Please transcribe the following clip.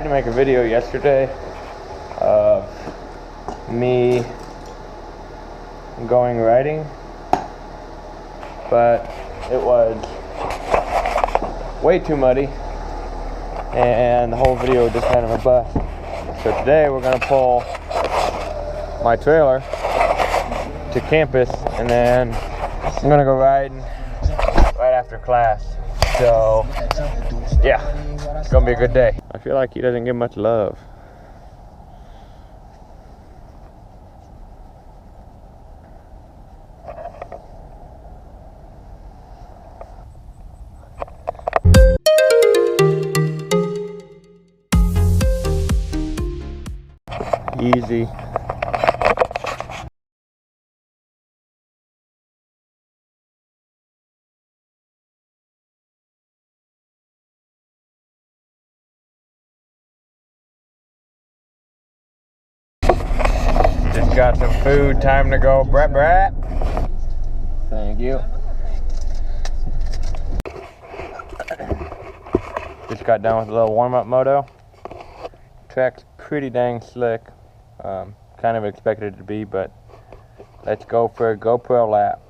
to make a video yesterday of me going riding, but it was way too muddy and the whole video was just kind of a bust. So today we're going to pull my trailer to campus and then I'm going to go riding right after class. So yeah, it's going to be a good day. I feel like he doesn't get much love. Easy. Just got some food, time to go. Brat. Thank you. Just got done with a little warm-up moto. Track's pretty dang slick. Kind of expected it to be, but let's go for a GoPro lap.